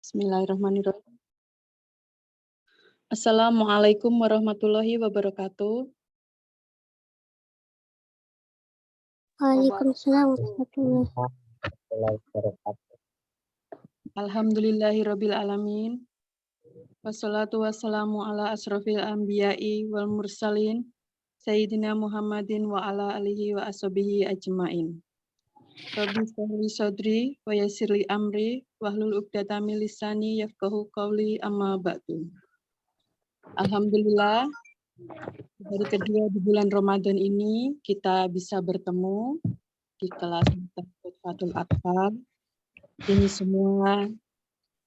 Bismillahirrahmanirrahim. Assalamualaikum warahmatullahi wabarakatuh. Waalaikumsalam warahmatullahi wabarakatuh. Alhamdulillahirabbil alamin. Wassalatu wassalamu ala asrofil anbiya'i wal mursalin Sayyidina Muhammadin wa ala alihi wa ashabihi ajmain. Rabbi shrahli sadri wa yassirli amri wahlul 'uqdatam min lisani yafqahu qawli amma ba'du. Alhamdulillah, hari kedua di bulan Ramadan ini kita bisa bertemu di kelas Fathul Atfal. Ini semua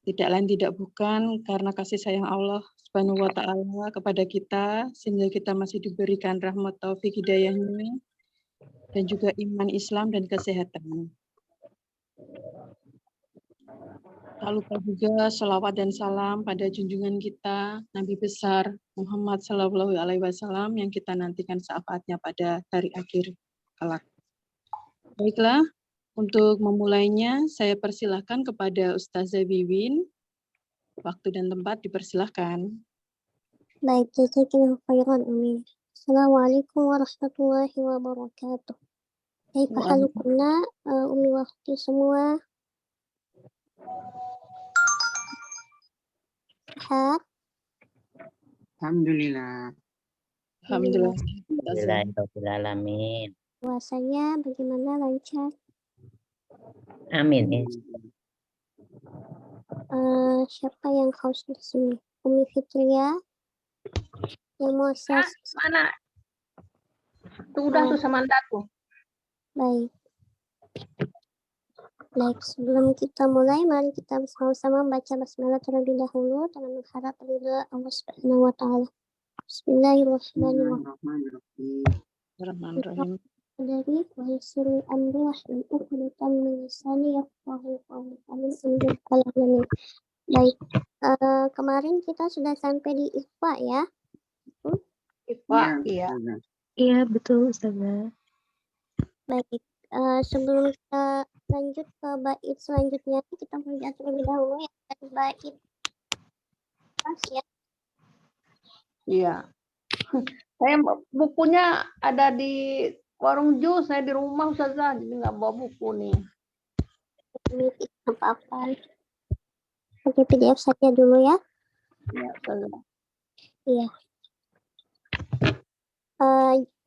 tidak lain tidak bukan karena kasih sayang Allah Subhanahu wa taala kepada kita sehingga kita masih diberikan rahmat taufik hidayahnya dan juga iman Islam dan kesehatan. Tak lupa juga sholawat dan salam pada junjungan kita Nabi besar Muhammad Shallallahu Alaihi Wasallam yang kita nantikan syafaatnya pada hari akhir kelak. Baiklah, untuk memulainya saya persilahkan kepada Ustazah Wiwin. Waktu dan tempat dipersilahkan. Baik, jazakallahu khairan Umi. Assalamualaikum warahmatullahi wabarakatuh. Kaifa halukunna Umi waktu semua? Sehat? Alhamdulillah. Alhamdulillah. Alhamdulillahirabbil alamin. Puasanya bagaimana, lancar? Amin. Siapa yang haus di sini? Umi Fitria? Yang mau Mana? Tuh udah tuh sama andaku. Baik. Baik, sebelum kita mulai, mari kita bersama-sama membaca basmalah terlebih dahulu dengan mengharap ridha Allah Subhanahu wa taala. Bismillahirrahmanirrahim. Dari wahsirul amri wahlul 'uqdatam min lisani yafqahu qawli. Amin. Baik. Kemarin kita sudah sampai di Ikhfa ya. Ikhfa, iya. Iya, betul Ustazah. Baik. Sebelum kita lanjut ke bait selanjutnya, kita melihat terlebih dahulu ya dari bait pas ya. Iya. Saya bukunya ada di warung jus, saya di rumah Ustazah, jadi nggak bawa buku nih. Ini apa-apa. Oke, PDF saja dulu ya. Iya, Ustazah. Iya.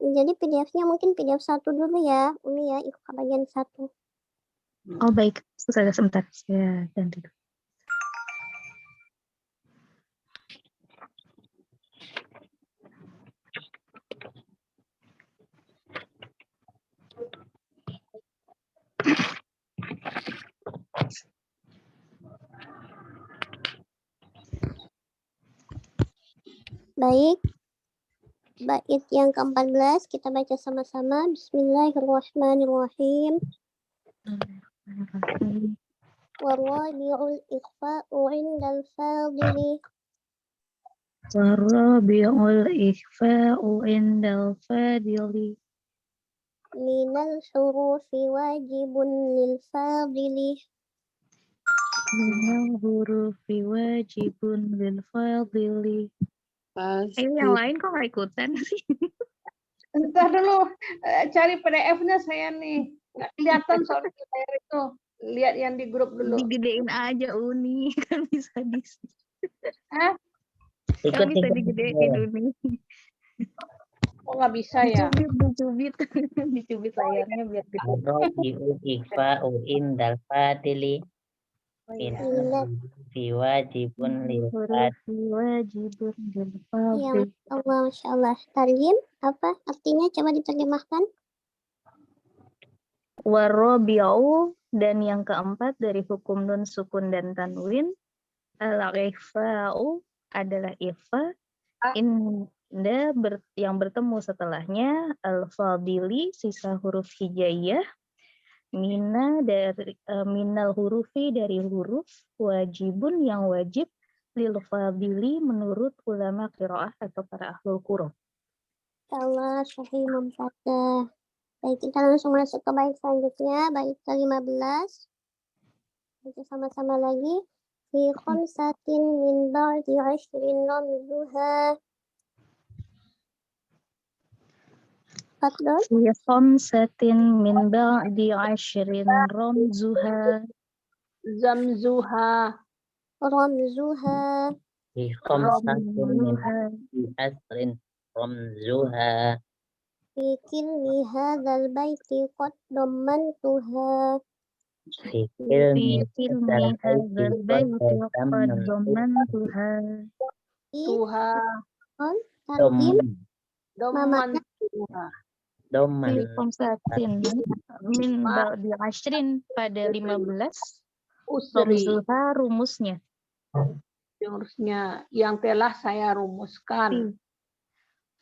Jadi PDF-nya mungkin PDF 1 dulu ya, Umi ya, Ikhfa bagian 1. Oh baik, Ustazah sebentar saya ganti dulu. Baik. Bait yang ke-14 kita baca sama-sama. Bismillahirrahmanirrahim. Warabi'ul ikhfa'u 'indal fadili. Warabi'ul ikhfa'u 'indal fadili. Minal hurufi wajibun lil fadili. Minal hurufi wajibun lil fadili. Pasti. Yang lain kok nggak ikutan sih? Entar dulu, cari PDF-nya saya nih. Nggak kelihatan soal saya itu. Lihat yang di grup dulu. Digedein aja Uni, kan bisa di. Hah? Kan bisa digedein Uni. Kok nggak bisa ya? Dicubit layarnya biar gede. Warabi'ul ikhfa'u 'indal fadili. Fi wajibun lil fadili. Wajibun lil Ya, fadili. Masya Allah. Tarjim, apa artinya? Coba diterjemahkan. Warabi'u, dan yang keempat dari hukum nun sukun dan tanwin. Al-ikhfa'u adalah ikhfa. Yang bertemu setelahnya al-fadili, sisa huruf hijaiyah. Minal hurufi, dari huruf, wajibun yang wajib, lil fadili menurut ulama qiraah atau para ahlul qur'an. Allah sahih membaca. Baik, kita langsung masuk ke bait selanjutnya, bait ke-15. Baca sama-sama lagi. في خمسة من بعد عشر رمزها. تفضل. في خمسة من بعد عشر رمزها. Zamzuha. رمزها Fi khamsatin min رمزها asrin ramzuha. في كل هذا البيت قد ضمنتها. Fi في ilmi فيلم hadzal هذا baiti البيت qad قد dammantuha. ضمنتها. في Tuha. ترجم Doman. makna Tuha. Doman Fi khamsatin min ba'di ashrin pada 15 Usri. ramzuha rumusnya. Jurusnya yang telah saya rumuskan.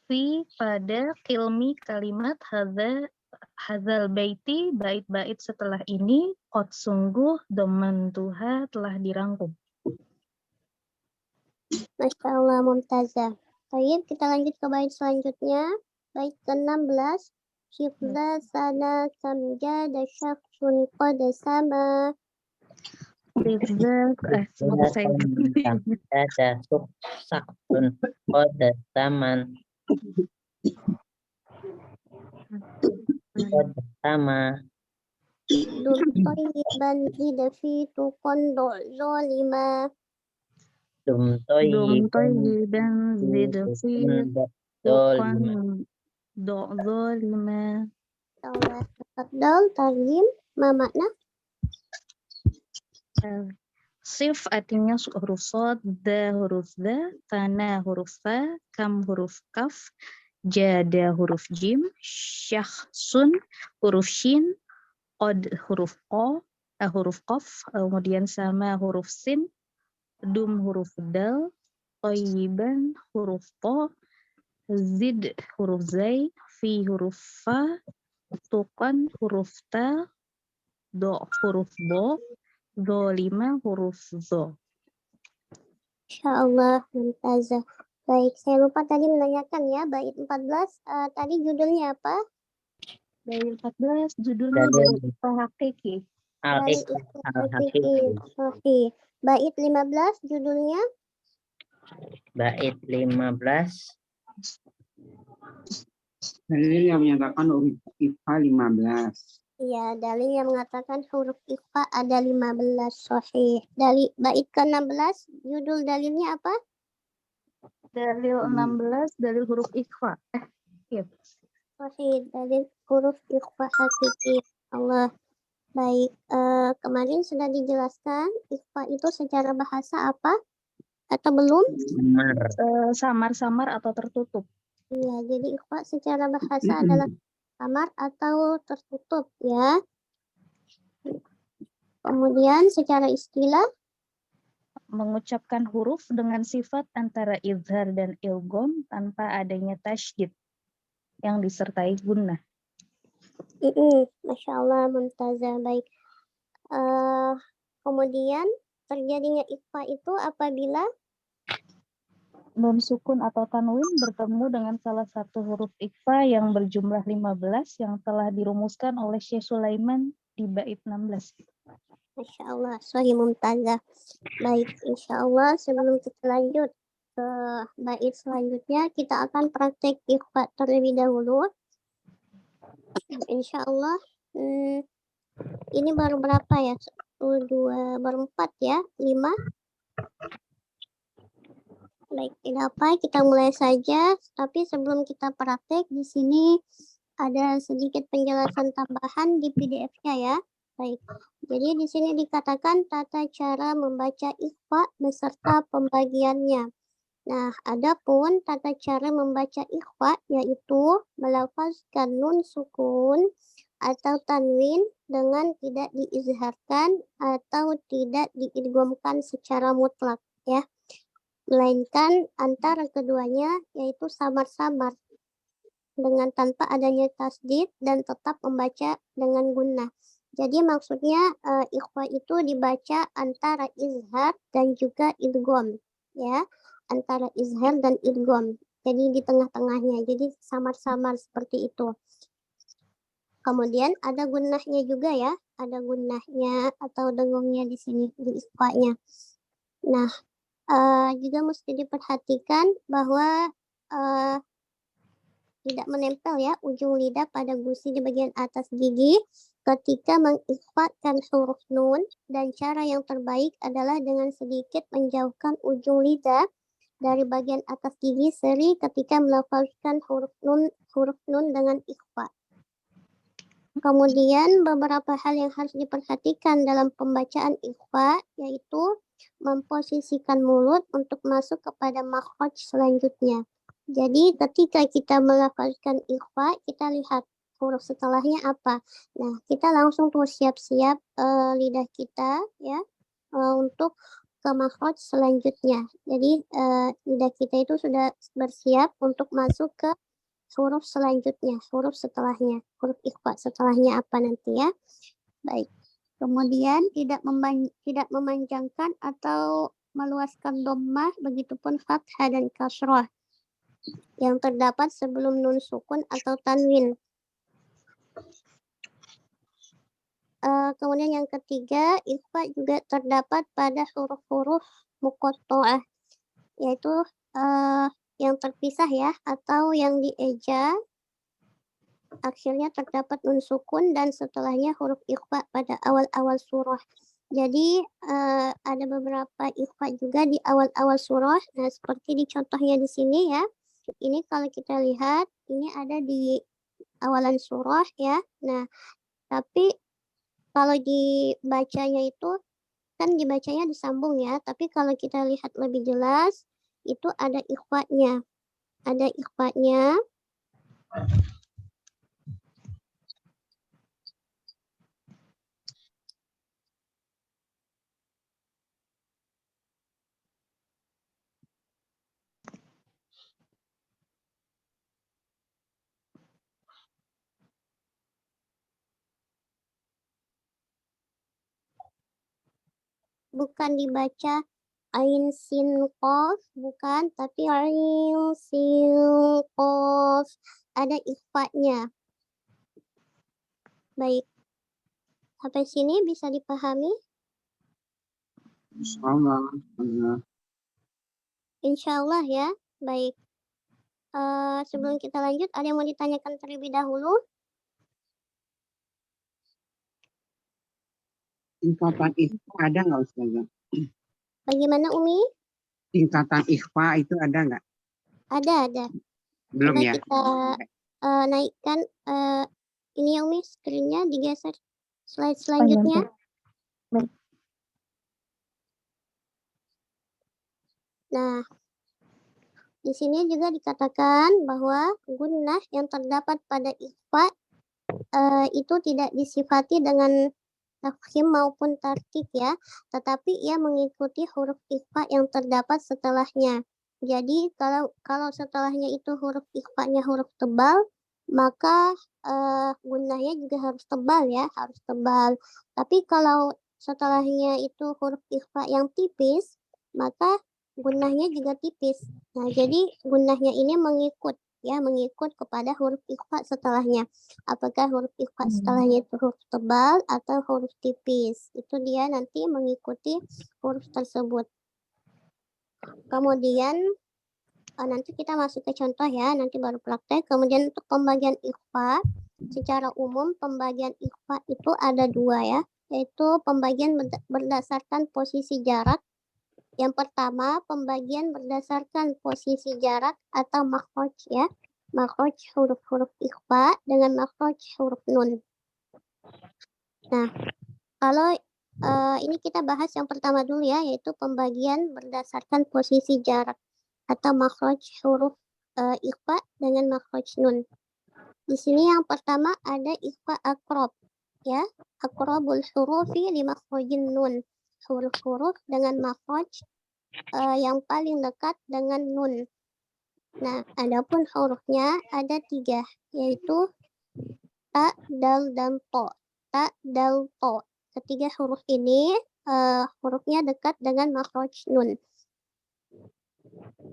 Fi pada kilmi kalimat hadzal baiti bait-bait setelah ini qad sungguh domantuha telah dirangkum. Masya Allah, Mumtazah. Baik, kita lanjut ke bait selanjutnya. Bait ke-16. Syifza sana samjada syakhsun qad sama. Rizal selesai. ada saktun qad taman qad sama Dum tayyiban idafitu kondo zolima. dum Dum toyiban tayyiban zid fi tuqan do'zolima. Allah. Tafadhal, tarjim. Ma makna? Sif artinya huruf sod, da huruf da, tana huruf fa, kam huruf kaf, jada huruf jim, syakhsun huruf shin, qad huruf qa, huruf qaf, kemudian sama huruf sin, dum huruf dal, thayyiban huruf ta, zid huruf zai, fi huruf fa, tuqan huruf ta, do huruf bo, zolima huruf zo. Insyaallah, Mumtazah. Baik, saya lupa tadi menanyakan ya, bait 14 tadi judulnya apa? Dari 14 judulnya Dari dari Iqbal Hakiki. Dari al-ikhlas Iqbal al-hakiki. Sahih. Bait 15 judulnya Bait 15 Dalil yang menyatakan huruf IFA 15. ya, dalil yang mengatakan huruf ikhfa ada 15 sahih. Dari bait ke-16 judul dalilnya apa? Dalil 16 dari huruf ikhfa. Iya. Sahih, dalil huruf ikhfa hakiki. Allah. Baik, kemarin sudah dijelaskan ikhfa itu secara bahasa apa? Atau belum? Samar. Samar-samar atau tertutup. Iya, jadi ikhfa secara bahasa adalah samar atau tertutup ya. Kemudian secara istilah Mengucapkan huruf dengan sifat antara izhar dan ilgom tanpa adanya tasydid yang disertai gunnah. Masya Allah, Mumtazah. Baik. Kemudian terjadinya ikhfa itu apabila Nun sukun atau tanwin bertemu dengan salah satu huruf ikhfa yang berjumlah 15 yang telah dirumuskan oleh Syekh Sulaiman di bait 16. Masya Allah, sahih Mumtazah. Baik, insya Allah sebelum kita lanjut ke bait selanjutnya, kita akan praktek ikhfa terlebih dahulu. Insya Allah, ini baru berapa ya? 1, 2, baru 4 ya? 5? Baik, tidak apa, kita mulai saja. Tapi sebelum kita praktek, di sini ada sedikit penjelasan tambahan di PDF-nya ya. Baik, jadi di sini dikatakan tata cara membaca ikhfa beserta pembagiannya. Nah, adapun tata cara membaca ikhfa yaitu melafazkan nun sukun atau tanwin dengan tidak diizharkan atau tidak diidghamkan secara mutlak ya. Melainkan antara keduanya yaitu samar-samar dengan tanpa adanya tasdid dan tetap membaca dengan gunnah. Jadi maksudnya ikhfa itu dibaca antara izhar dan juga idgham ya, antara izhar dan idgham. Jadi di tengah-tengahnya. Jadi samar-samar seperti itu. Kemudian ada gunnahnya juga ya, ada gunnahnya atau dengungnya di sini di ikhfa-nya. Nah, juga mesti diperhatikan bahwa tidak menempel ya ujung lidah pada gusi di bagian atas gigi ketika mengikhfatkan huruf nun, dan cara yang terbaik adalah dengan sedikit menjauhkan ujung lidah dari bagian atas gigi seri ketika melafalkan huruf nun dengan ikhfa. Kemudian beberapa hal yang harus diperhatikan dalam pembacaan ikhfa yaitu memposisikan mulut untuk masuk kepada makhraj selanjutnya. Jadi ketika kita melafalkan ikhfa, kita lihat huruf setelahnya apa. Nah, kita langsung tuh siap-siap lidah kita ya untuk ke makhraj selanjutnya. Jadi lidah kita itu sudah bersiap untuk masuk ke huruf selanjutnya, huruf setelahnya, huruf ikhfa setelahnya apa nanti ya. Baik. Kemudian tidak memanjangkan atau meluaskan dhammah, begitupun fathah dan kasrah yang terdapat sebelum nun sukun atau tanwin. Kemudian yang ketiga, ikhfa juga terdapat pada huruf-huruf muqatta'ah, yaitu yang terpisah ya, atau yang dieja, akhirnya terdapat nun sukun dan setelahnya huruf ikhfa pada awal-awal surah. Jadi ada beberapa ikhfa juga di awal-awal surah. Nah, seperti di contohnya di sini ya. Ini kalau kita lihat, ini ada di awalan surah ya. Nah, tapi kalau dibacanya itu, kan dibacanya disambung ya. Tapi kalau kita lihat lebih jelas, itu ada ikhfanya. Ada ikhfanya. Bukan dibaca ain sin qaf, bukan, tapi ain sin qaf, ada ikhfanya. Baik, sampai sini bisa dipahami? Insya Allah ya. Baik. Sebelum kita lanjut, ada yang mau ditanyakan terlebih dahulu? Tingkatan ikhfa ada nggak Ustazah? Bagaimana Umi? Tingkatan ikhfa itu ada nggak? Ada. Belum Coba ya? kita naikkan ini ya Umi, screen-nya digeser slide selanjutnya. Nah, di sini juga dikatakan bahwa gunnah yang terdapat pada ikhfa itu tidak disifati dengan tafkhim maupun tarkik ya, tetapi ia mengikuti huruf ikhfa yang terdapat setelahnya. Jadi kalau setelahnya itu huruf ikhfanya huruf tebal, maka gunnahnya juga harus tebal ya, harus tebal. Tapi kalau setelahnya itu huruf ikhfa yang tipis, maka gunnahnya juga tipis. Nah, jadi gunnahnya ini mengikut kepada huruf ikhfa setelahnya. Apakah huruf ikhfa setelahnya itu huruf tebal atau huruf tipis? Itu dia nanti mengikuti huruf tersebut. Kemudian nanti kita masuk ke contoh ya, nanti baru praktek. Kemudian untuk pembagian ikhfa, secara umum pembagian ikhfa itu ada dua ya, yaitu pembagian berdasarkan posisi jarak. Yang pertama, pembagian berdasarkan posisi jarak atau makhraj ya. Makhraj huruf-huruf ikhfa dengan makhraj huruf nun. Nah, kalau ini kita bahas yang pertama dulu ya, yaitu pembagian berdasarkan posisi jarak atau makhraj huruf ikhfa dengan makhraj nun. Di sini yang pertama ada ikhfa aqrab ya, aqrabul hurufi li makhrajin nun. Huruf-huruf dengan makhraj yang paling dekat dengan nun. Nah, adapun hurufnya ada 3, yaitu ta, dal, dan to. Ta, dal, to. Ketiga huruf ini hurufnya dekat dengan makhraj nun.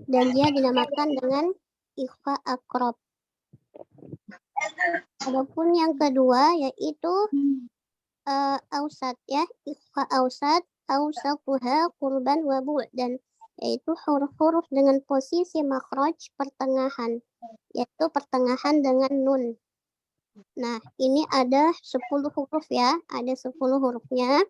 Dan dia dinamakan dengan ikhfa aqrab. Adapun yang kedua yaitu ausat ya, ikhfa ausat awsatuha qurban wa bu'dan, yaitu huruf-huruf dengan posisi makhraj pertengahan, yaitu pertengahan dengan nun. Nah, ini ada 10 huruf ya, ada 10 hurufnya.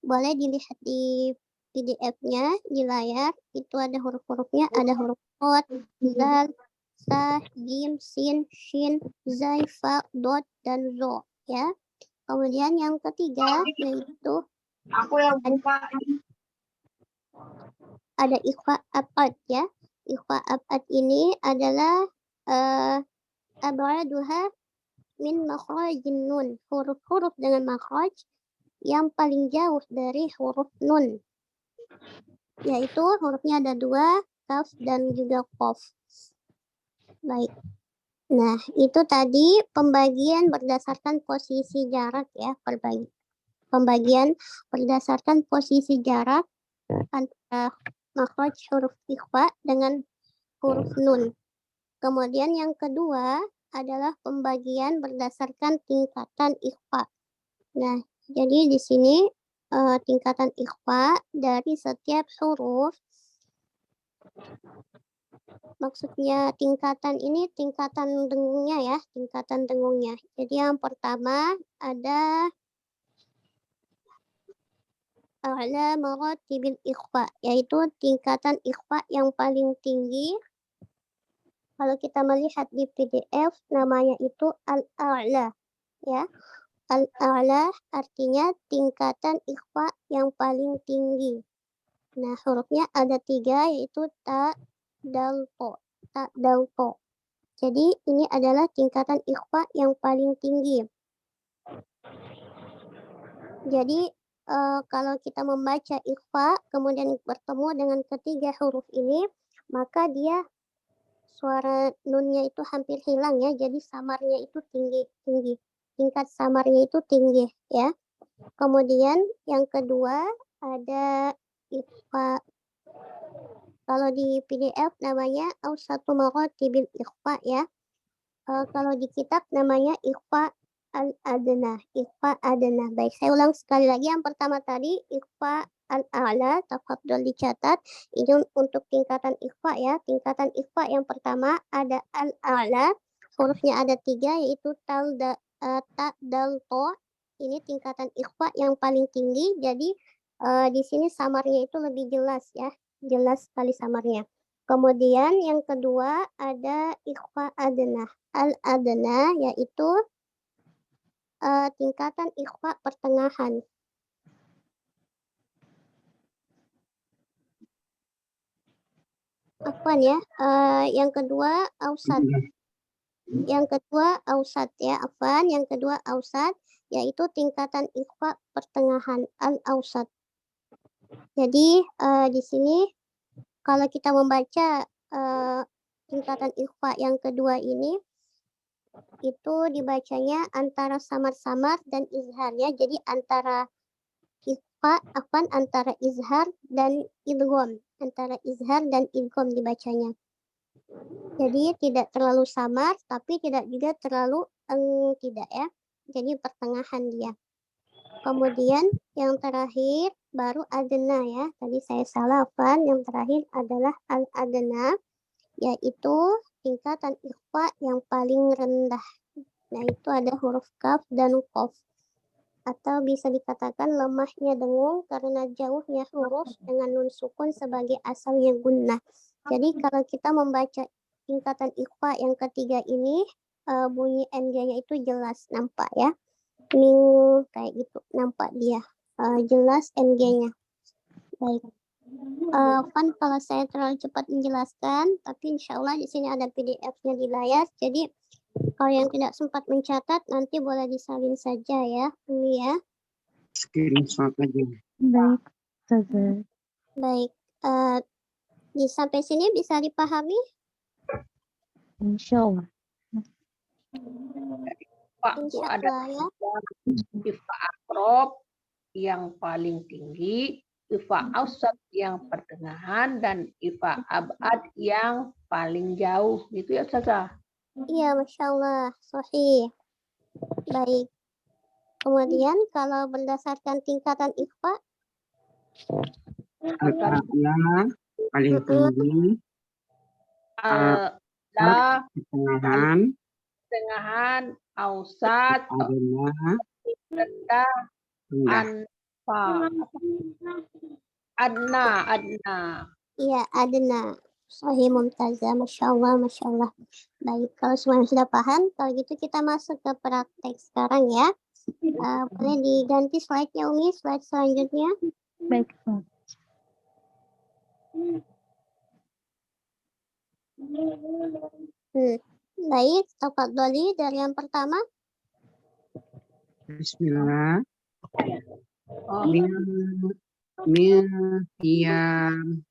Boleh dilihat di PDF-nya di layar, itu ada huruf-hurufnya, ada huruf qad, dal, sa, jim, sin, shin, zai, fa, dot, dan zo ya. Kemudian yang ketiga yaitu Aku yang buka. ada ikhfa abad ya. Ikhfa abad ini adalah abaduha min makhrajin nun, huruf-huruf dengan makhraj yang paling jauh dari huruf nun, yaitu hurufnya ada 2, kaf dan juga qaf. Baik. Nah, itu tadi pembagian berdasarkan posisi jarak ya, pembagian berdasarkan posisi jarak antara makhraj huruf ikhfa dengan huruf nun. Kemudian yang kedua adalah pembagian berdasarkan tingkatan ikhfa. Nah, jadi di sini tingkatan ikhfa dari setiap huruf. Maksudnya tingkatan ini tingkatan dengungnya ya, tingkatan dengungnya. Jadi yang pertama ada a'la maratibil ikhfa, yaitu tingkatan ikhfa yang paling tinggi. Kalau kita melihat di PDF namanya itu al-a'la ya. Al-a'la artinya tingkatan ikhfa yang paling tinggi. Nah, hurufnya ada 3 yaitu ta, dal, to. Ta, dal, to. Jadi ini adalah tingkatan ikhfa yang paling tinggi. Jadi kalau kita membaca ikhfa kemudian bertemu dengan ketiga huruf ini, maka dia suara nunnya itu hampir hilang ya, jadi samarnya itu tinggi, tingkat samarnya itu tinggi ya. Kemudian yang kedua ada ikhfa, kalau di PDF namanya awsatu maratibil ikhfa ya. Kalau di kitab namanya ikhfa al-adna, ikhfa adna. Baik, saya ulang sekali lagi. Yang pertama tadi ikhfa al-a'la, tafadhol dicatat. Ini untuk tingkatan ikhfa ya. Tingkatan ikhfa yang pertama ada al-a'la, hurufnya ada 3 yaitu ta, dal, to. Ini tingkatan ikhfa yang paling tinggi. Jadi di sini samarnya itu lebih jelas ya, jelas sekali samarnya. Kemudian yang kedua ada ikhfa adna. Al-adna yaitu tingkatan ikhfa pertengahan. Afwan ya, yang kedua ausat. Yang kedua ausat ya, afwan. Yang kedua ausat yaitu tingkatan ikhfa pertengahan, al-ausat. Jadi di sini kalau kita membaca tingkatan ikhfa yang kedua ini itu dibacanya antara samar-samar dan izhar ya. Jadi antara ikhfa antara izhar dan idgham, antara izhar dan idgham dibacanya. Jadi tidak terlalu samar tapi tidak juga terlalu tidak ya. Jadi pertengahan dia. Kemudian yang terakhir baru adna ya. Tadi saya salah, yang terakhir adalah al-adna, yaitu tingkatan ikhfa yang paling rendah. Nah, itu ada huruf kaf dan qaf. Atau bisa dikatakan lemahnya dengung karena jauhnya huruf dengan nun sukun sebagai asalnya gunnah. Jadi kalau kita membaca tingkatan ikhfa yang ketiga ini, bunyi NG-nya itu jelas nampak ya. Ning kayak gitu, nampak dia jelas NG-nya. Baik. Kalau saya terlalu cepat menjelaskan, tapi insya Allah di sini ada PDF-nya di layar. Jadi kalau yang tidak sempat mencatat nanti boleh disalin saja ya, ini ya. Screenshot aja. Baik, Ustazah. Baik. Sampai sini bisa dipahami? Insya Allah. Pak, Insya ada Allah ya. ikhfa akrob yang paling tinggi, ikhfa ausat yang pertengahan, dan ikhfa abad yang paling jauh. Gitu ya, Ustazah? Iya, Masya Allah. Sahih. Baik. Kemudian kalau berdasarkan tingkatan ikhfa, Al-a'la paling tinggi, La pertengahan, pertengahan, ausat, adna, rendah, rendah. anfa. Adna. Iya, adna. Sahih Mumtazah, Masya Allah, Masya Allah. Baik, kalau semuanya sudah paham, kalau gitu kita masuk ke praktek sekarang ya. Boleh diganti slide-nya Umi, slide selanjutnya. Baik. Baik, tafadholi dari yang pertama. Bismillah. Oh, Min siyam.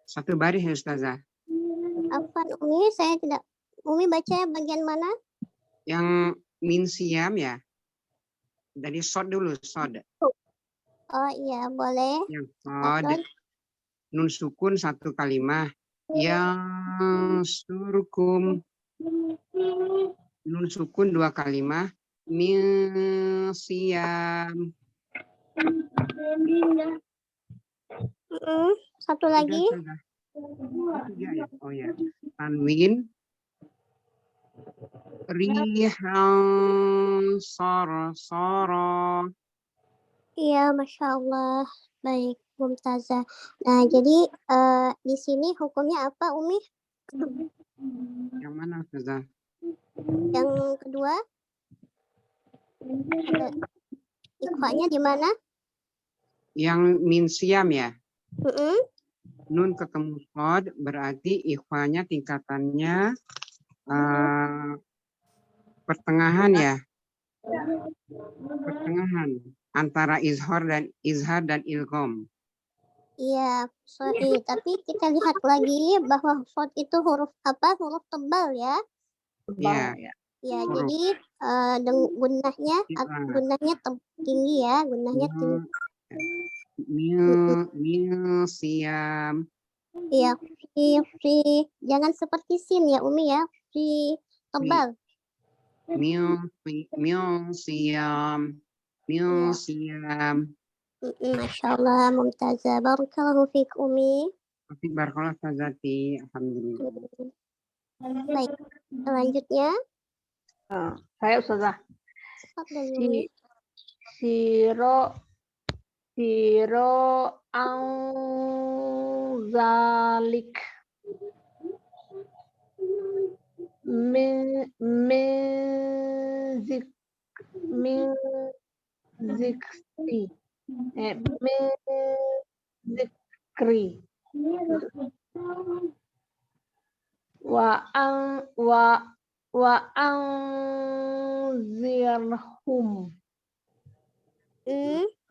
Satu baris ya Ustazah. Apa Umi? Saya tidak. Umi baca bagian mana? Yang min siyam ya. Dari sod dulu, sod. Oh iya, boleh. Yang sod. Tafadhol. Nun sukun satu kalimah. Yang surkum. Nun sukun dua kalimah. Min siyam. Satu lagi. Sudah. Tiga ya. Oh ya. Tanwin. Rihan soro. Iya, Masya Allah. Baik, Mumtazah. Nah, jadi di sini hukumnya apa, Umi? Yang mana Ustazah? Yang kedua, ikhwanya di mana? Yang min siyam ya. Mm-mm. Nun ketemu sod berarti ikhwanya tingkatannya pertengahan ya. Pertengahan antara izhar dan ilgham. Iya, sorry. Tapi kita lihat lagi bahwa short itu huruf apa? Huruf tebal ya. Iya. Ya, Huruf. jadi gunahnya tinggi ya, gunahnya tinggi. Mil siam. Iya, free. Jangan seperti sin ya, Umi ya. Free tebal. Mil siam. Mil siam. Masya Allah, Mumtazah. Barakallahu fiik, Umi. Barakallah Ustazati. Alhamdulillah. Baik, selanjutnya. saya Ustazah. Tafadhol, Umi. Siro zalik min zikri wa anzirhum.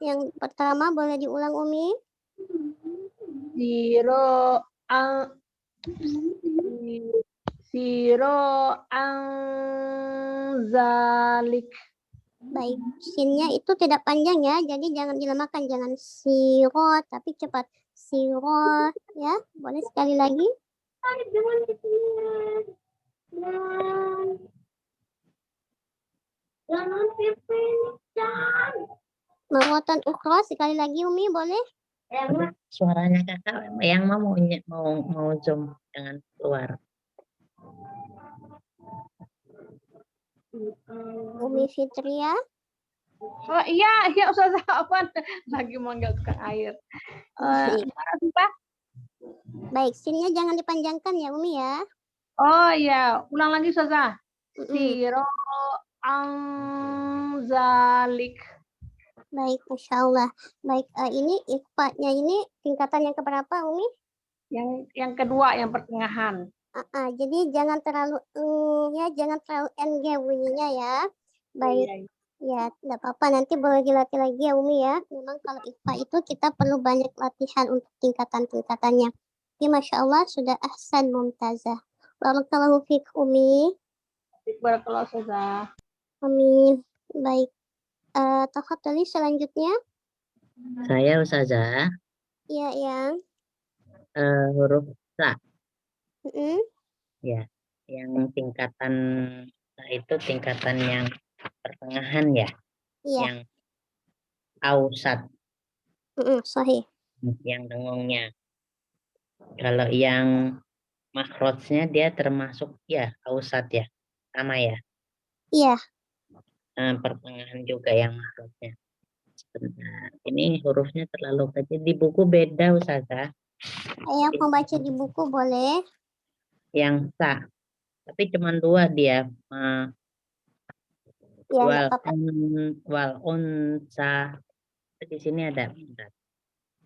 Yang pertama boleh diulang, Umi? Siro anzalik. Baik, sinnya itu tidak panjang ya, jadi jangan dilemakan, jangan siro, tapi cepat siro ya. Boleh sekali lagi? Marwatan ukhra sekali lagi, Umi, boleh? Suaranya kakak yang mau zoom jangan keluar. Umi Fitria. Oh iya Ustazah, apaan? Lagi manggil ke air. Baik, sinnya jangan dipanjangkan ya, Umi ya. Oh iya, ulang lagi Ustazah. Siro anzalik. Baik, Masya Allah. Baik, ini ikhfa-nya ini tingkatan yang keberapa, Umi? Yang kedua, yang pertengahan. Jadi jangan terlalu jangan terlalu NG bunyinya ya. Baik. Ya, tidak apa-apa. Nanti boleh dilatih lagi ya, Umi ya. Memang kalau ikhfa itu kita perlu banyak latihan untuk tingkatan-tingkatannya. Jadi Masya Allah sudah ahsan Mumtazah. Barakallahu fiik, Umi. Barakallahu Ustazah. Amin. Baik. Tafadholi selanjutnya. Saya Ustazah. Iya, yang Huruf sa. Ya, yang tingkatan sa itu tingkatan yang pertengahan ya. Iya. yang ausat, Sahih. yang dengungnya. Kalau yang makrotnya dia termasuk ya ausat ya, sama ya. Iya. Pertengahan juga yang makrotnya. Sebentar, ini hurufnya terlalu kecil. Di buku beda Ustazah. Yang membaca di buku boleh. Yang sa, tapi cuma 2 dia. Ya, Wal nggak apa-apa. wal unsa. Di sini ada, bentar.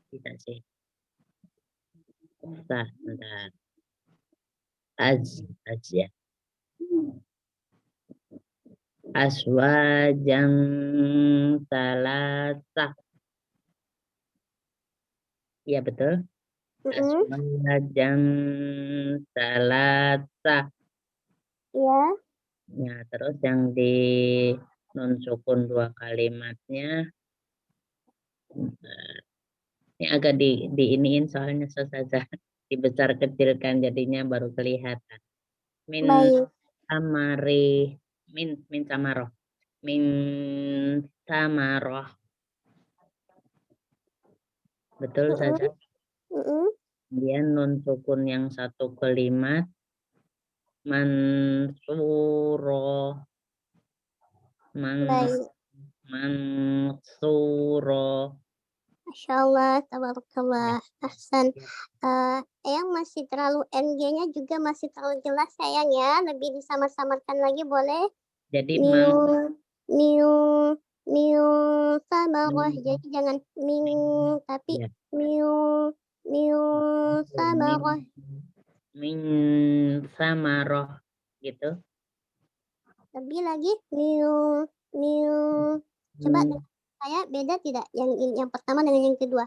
Bisa sih. Bentar, bentar. Az ya. Aswajan salasa. Iya betul. Aswajan salasa. Iya. Ya, terus yang di nun sukun 2 kalimatnya. Ini agak diiniin soalnya Ustazah. Dibesar kecilkan jadinya baru kelihatan. Min Baik. samari min samaroh. Min samaroh. Betul saja. Kemudian nun sukun yang 1 kalimat mansuro. Baik. Mansuro. Masya Allah, tabarakallah, ahsan. Yang masih terlalu NG-nya juga masih terlalu jelas sayang ya. Lebih disamar-samarkan lagi boleh. Jadi Miu samarah. Jadi jangan ming, tapi ya. miu samarah. Min samaroh gitu. Lebih lagi miu. Coba saya beda tidak yang pertama dengan yang kedua.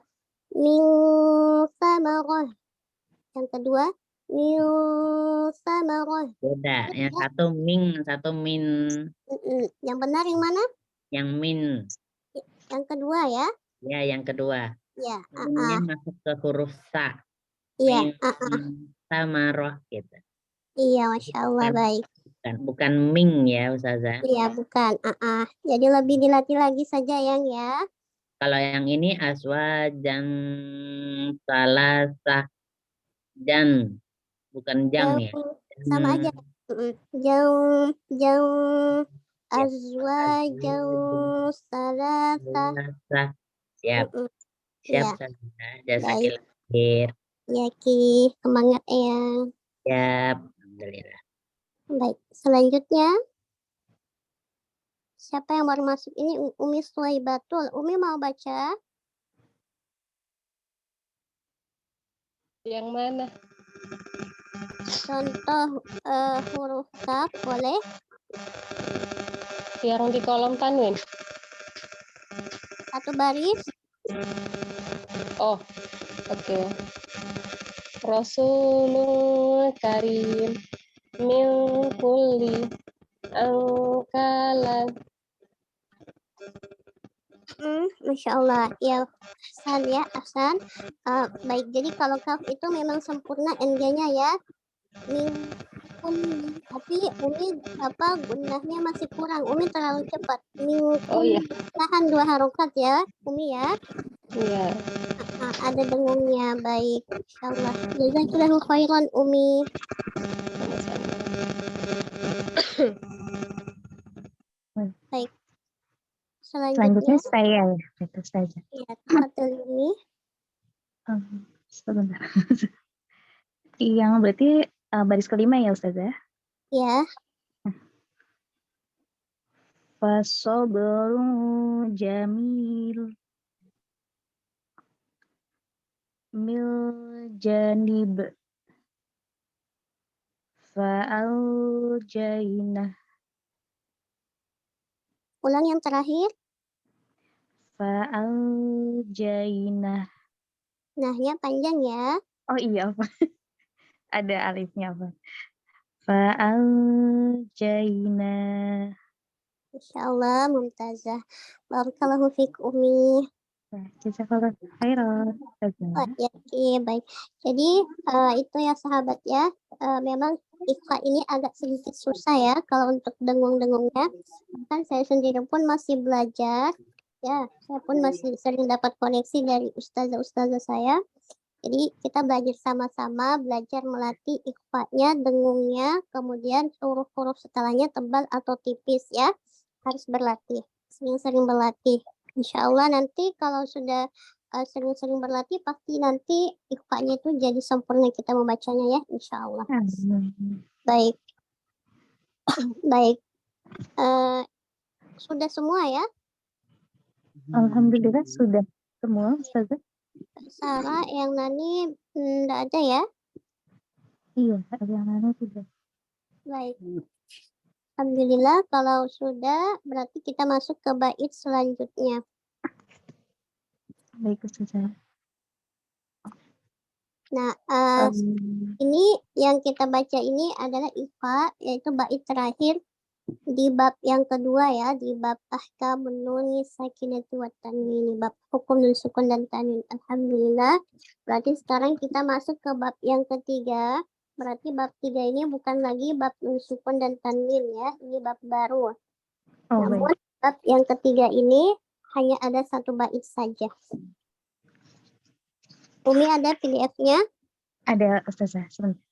Min samarah. Yang kedua miu samarah. Beda. Yang satu min. Yang benar yang mana? Yang min. Yang kedua ya? Ya, yang kedua. Ya. Minnya masuk ke huruf sa. Iya. Min samaroh gitu. Iya, Masya Allah, baik. Bukan ming ya Ustazah. Iya, bukan. Jadi lebih dilatih lagi saja yang ya. Kalau yang ini aswajan salasah jan, bukan jang ya. Sama aja. Jauh azwajan salasah. Siap. Siap Ya. Ustazah. Jasa Baik. khair. Ya, Ki. Semangat Eyang. Siap. Alhamdulillah. Baik. Selanjutnya. Siapa yang baru masuk ini? Umi Suwaibatul. Umi mau baca? Yang mana? Contoh huruf kaf boleh? Yang di kolom tanwin. Satu baris. Oh, oke. Rasulul Karim min kulli angkalan. Masya Allah. Ya, Ahsan ya, Ahsan. Baik, jadi kalau kaf itu memang sempurna NG-nya ya. Tapi Umi gunnahnya masih kurang. Umi terlalu cepat. Oh iya. Tahan 2 harokat ya, Umi ya. Iya. Ada dengungnya, baik. Insyaallah. Jazakallahu khairan Umi. Baik. Selanjutnya saya ya, itu saja. Ya, betul ini. Sebentar. Yang berarti baris kelima ya Ustazah? Ya. Fasobrun jamil mil janib fa'al jainah. Ulang yang terakhir. Fa'al jainah. Nahnya panjang ya. Oh iya apa? Ada alifnya apa? Fa'al jainah. Insyaallah mumtazah. Barakallahu fiik Umi. Jazakallahu khairan. Ya, baik. Jadi itu ya sahabat ya. Memang ikhfa ini agak sedikit susah ya kalau untuk dengung-dengungnya. Kan saya sendiri pun masih belajar. Ya, saya pun masih sering dapat koneksi dari ustazah-ustazah saya. Jadi kita belajar sama-sama, belajar melatih ikhfa-nya, dengungnya, kemudian huruf-huruf setelahnya tebal atau tipis ya. Harus berlatih, sering-sering berlatih. Insya Allah nanti kalau sudah sering-sering berlatih, pasti nanti ikhfa-nya itu jadi sempurna kita membacanya ya, insya Allah. Baik, baik. Sudah semua ya? Alhamdulillah sudah semua, Ustazah. Sarah, yang Nani enggak ada ya? Iya, yang mana sudah. Baik. Alhamdulillah kalau sudah berarti kita masuk ke bait selanjutnya. Baik, Ustazah. Nah, ini yang kita baca ini adalah ikhfa, yaitu bait terakhir di bab yang kedua ya, di bab ahkamun nuni sakinati wa tanwini, bab hukum nun sukun dan tanwin. Alhamdulillah. Berarti sekarang kita masuk ke bab yang ketiga. Berarti bab 3 ini bukan lagi bab nun sukun dan tanwin ya, ini bab baru. Namun bab yang ketiga ini hanya ada satu bait saja. Umi ada PDF-nya? Ada, Ustazah, sebentar.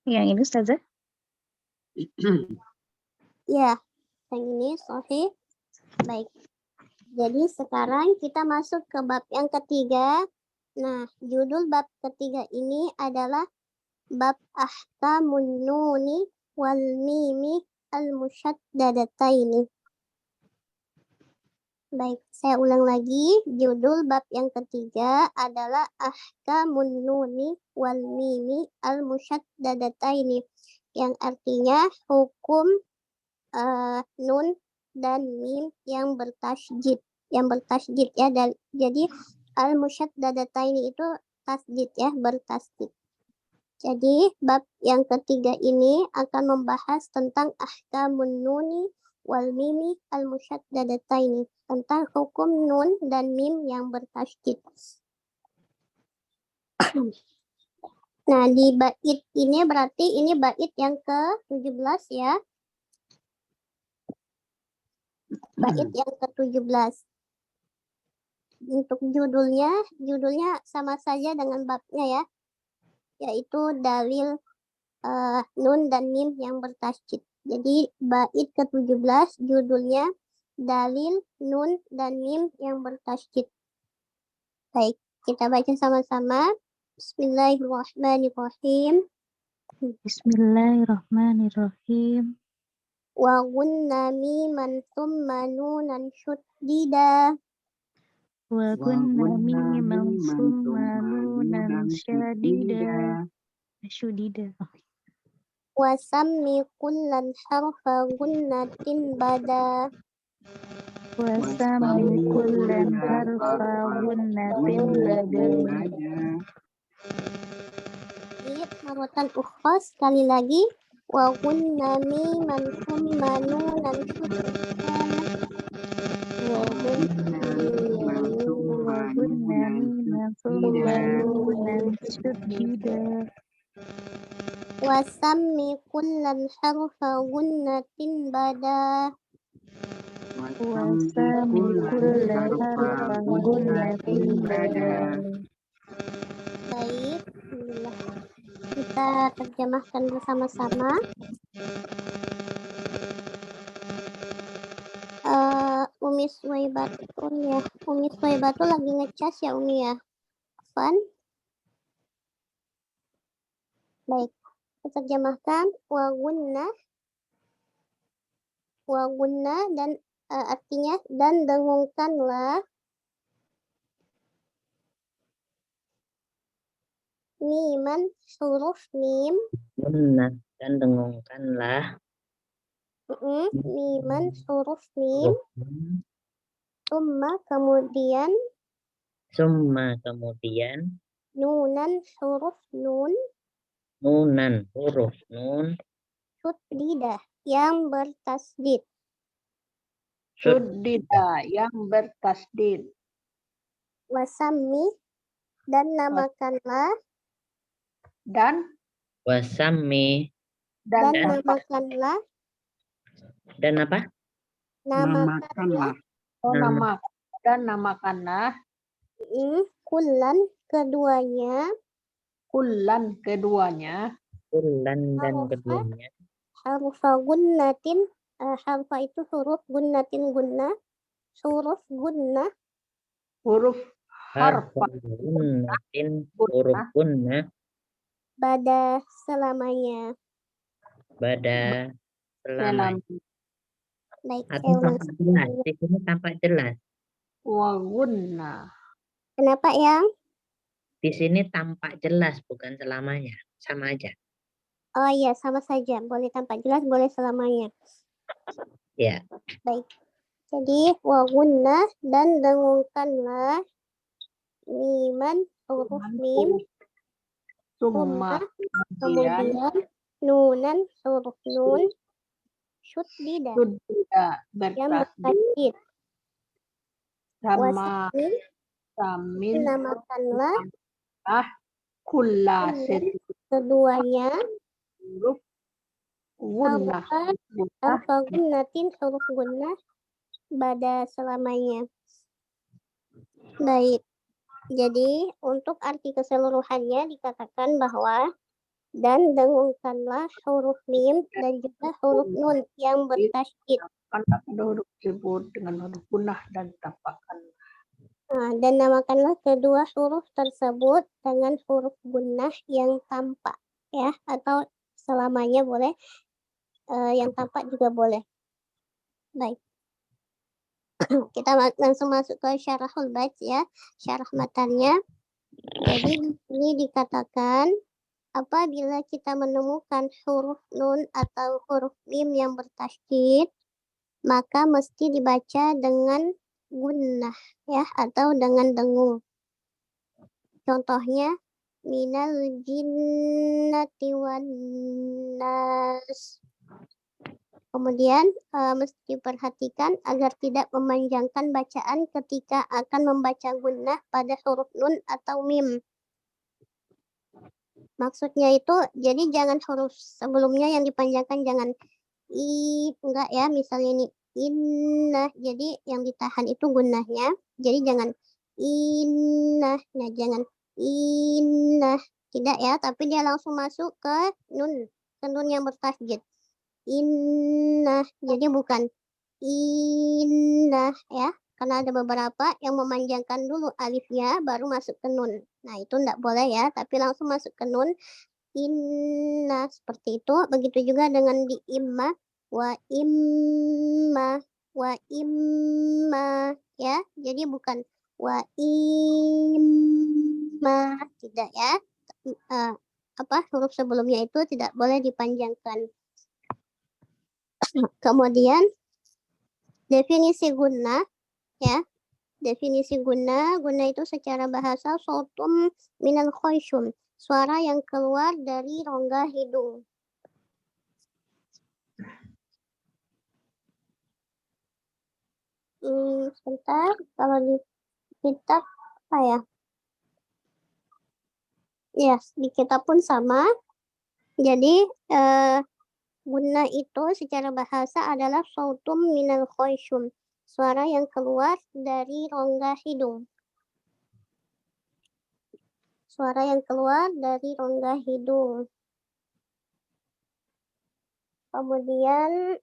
Yang ini, Ustazah? Ya, yang ini sahih. Baik. Jadi sekarang kita masuk ke bab yang ketiga. Nah, judul bab ketiga ini adalah bab ahkamun nuni wal mimi al musyaddadataini. Baik, saya ulang lagi. Judul bab yang ketiga adalah ahkamun nuni wal mimi al musyaddadataini, yang artinya hukum nun dan mim yang bertasydid, ya. Jadi al musyaddadataini itu tasydid ya, bertasydid. Jadi bab yang ketiga ini akan membahas tentang ahkamun nuni wal mimi al musyaddadataini, tentang hukum nun dan mim yang bertasydid. Nah, di bait ini berarti ini bait yang ke-17 ya. Bait yang ke-17. Untuk judulnya sama saja dengan babnya ya, yaitu dalil nun dan mim yang bertasydid. Jadi bait ke-17 judulnya dalil nun dan mim yang bertasydid. Baik, kita baca sama-sama. Bismillahirrahmanirrahim. Bismillahirrahmanirrahim. Wa gunna miman thumma nunan syuddida. Wa kunna miman summa nunan syadida. Wa sammi kullan harfa gunnatin bada. Wa sammi kullan harfa gunnatin bada. Marwatan ukhra, sekali lagi. Wa gunna miman thumma nunan syuddida. Wa kunna miman summa nunan syadida. Wa sammi kullan harfa gunnatin bada. Wa sammi kullan harfa gunnatin bada. Baik, alhamdulillah. Kita terjemahkan bersama-sama. Umi Suwaibatul ya. Umi Suwaibatul lagi ngecas ya Umi ya. Fun. Baik, kita terjemahkan wa gunna dan artinya dan dengungkanlah miman huruf mim. Gunna dan dengungkanlah Miman huruf mim. Summa kemudian nunan huruf nun. nunan huruf nun Syuddida yang bertasdid. Suddida yang bertasdid. Wasammi dan namakanlah Dan Wasami dan dan namakanlah dan apa? namakanlah oh, Nama. namakanlah kullan keduanya kullan keduanya Bulan dan Harufa. keduanya. harfa gunnatin. Harfa itu huruf gunnatin gunnah, huruf gunnah huruf harfa Harfun huruf gunnah pada selamanya. pada selama. Baik, Atau saya tampak jelas. Di sini tampak jelas. wa gunna. Kenapa yang? Di sini tampak jelas, bukan selamanya. Sama aja. Oh iya, sama saja. Boleh tampak jelas, boleh selamanya. Ya. Baik. Jadi, wa gunnah dan dengungkanlah miman, huruf mim, Summa kemudian kemudian nunan, huruf nun, syuddida suddida yang bertasdid bertasdid. sama Wasamin samin namakanlah kulla keduanya huruf gunnah. harfa gunnatin, huruf gunnah pada selamanya. Baik. Jadi untuk arti keseluruhannya dikatakan bahwa dan dengungkanlah huruf mim dan juga huruf nun yang bertasydid. Kan ada huruf disebut dengan huruf gunnah dan tampakkan. Dan namakanlah kedua huruf tersebut dengan huruf gunnah yang tampak, ya, atau selamanya boleh, yang tampak juga boleh. Baik. Kita langsung masuk ke syarahul bait ya, syarah matanya. Jadi di sini dikatakan apabila kita menemukan huruf nun atau huruf mim yang bertasydid, maka mesti dibaca dengan gunnah ya, atau dengan dengung. Contohnya minal jinnati wan nas. Kemudian mesti diperhatikan agar tidak memanjangkan bacaan ketika akan membaca gunnah pada huruf nun atau mim. Maksudnya itu, jadi jangan huruf sebelumnya yang dipanjangkan, jangan enggak ya, misalnya ini innah, jadi yang ditahan itu gunnahnya, jadi jangan innah, nah jangan innah, tidak ya, tapi dia langsung masuk ke nun yang bertasydid. Innah, jadi bukan innah ya, karena ada beberapa yang memanjangkan dulu alifnya baru masuk ke nun. Nah itu enggak boleh ya, tapi langsung masuk ke nun. Inna, seperti itu. Begitu juga dengan di imma, wa imma ya. Jadi bukan wa imma, tidak ya. Huruf sebelumnya itu tidak boleh dipanjangkan. Kemudian definisi gunnah ya. Definisi gunnah itu secara bahasa sautum minal khayshum, suara yang keluar dari rongga hidung. Sebentar, kalau di kitab apa ya? Ya, di kitab pun sama. Jadi gunnah itu secara bahasa adalah sautum minal khayshum, suara yang keluar dari rongga hidung. Suara yang keluar dari rongga hidung. Kemudian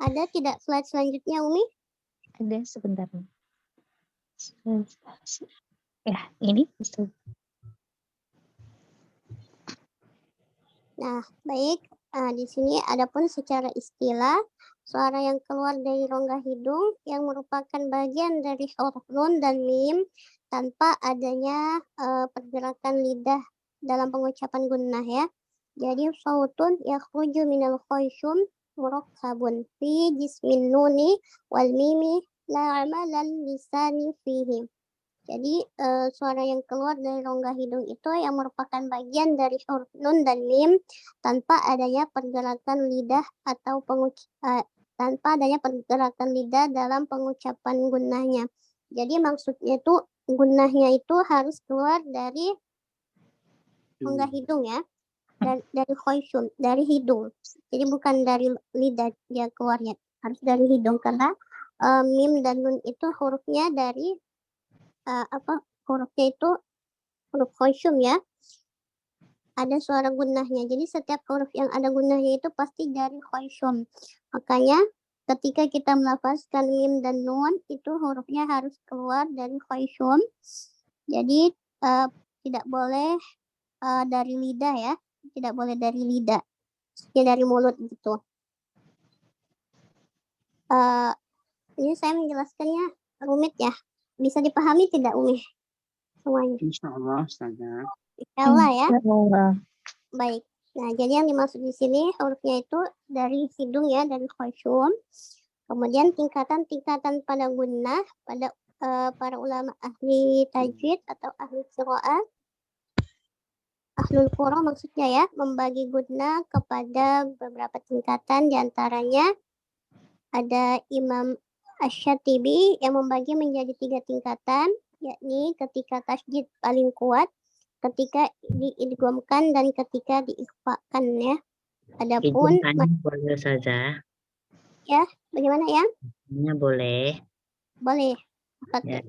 ada tidak slide selanjutnya, Umi? Ada sebentar. Ya, ini. Nah, baik. Di sini adapun secara istilah, suara yang keluar dari rongga hidung yang merupakan bagian dari huruf nun dan mim tanpa adanya pergerakan lidah dalam pengucapan gunnah ya. Jadi sautun yakhruju minal khayshum murakkabun fi jismin nuni wal mimi la amalan lisani fihi. Jadi suara yang keluar dari rongga hidung itu yang merupakan bagian dari huruf nun dan mim tanpa adanya pergerakan lidah atau tanpa adanya pergerakan lidah dalam pengucapan gunnahnya. Jadi maksudnya itu gunnahnya itu harus keluar dari rongga hidung ya, dari khoisyum, dari hidung. Jadi bukan dari lidah dia keluarnya, harus dari hidung karena mim dan nun itu hurufnya dari hurufnya itu huruf khoisyum ya. Ada suara gunnahnya. Jadi setiap huruf yang ada gunnahnya itu pasti dari khoisyum. Makanya ketika kita melafazkan mim dan nun itu hurufnya harus keluar dari khoisyum. Jadi tidak boleh dari lidah ya. Tidak boleh dari lidah. Ya dari mulut gitu. Ini saya menjelaskannya rumit ya. Bisa dipahami tidak Umi? Semuanya. Insya Allah, Ustazah. Insya Allah ya. Insyaallah. Baik. Nah, jadi yang dimaksud di sini hurufnya itu dari hidung ya, dari khoisyum. Kemudian tingkatan-tingkatan pada gunnah pada para ulama ahli tajwid atau ahli qiraah, ahlul qura maksudnya ya, membagi gunnah kepada beberapa tingkatan, diantaranya ada Imam Asy-Syatibi yang membagi menjadi 3 tingkatan, yakni ketika tasydid paling kuat, ketika diidghamkan dan ketika diikhfakan ya. Adapun Izin tanya boleh saja. ya, bagaimana ya? Tanya boleh. Boleh. Ya.